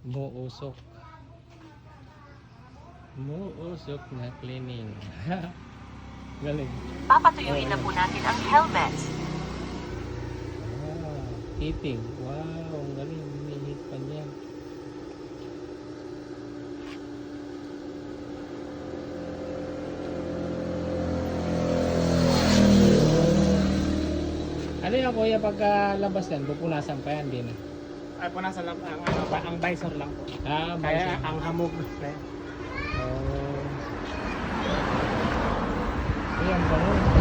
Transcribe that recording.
Muusok. Muusok na cleaning. Galing. Papatuyuin na po natin ang helmet. Heating. Wow, ang galing. Hinihit pa niya. Ano yan kuya pagkalabas yan? Pupunasan pa yan din. Ay po nasa ang visor lang po. Ah, Kaya bison. ang hamog. Oh. Ayan ba nun?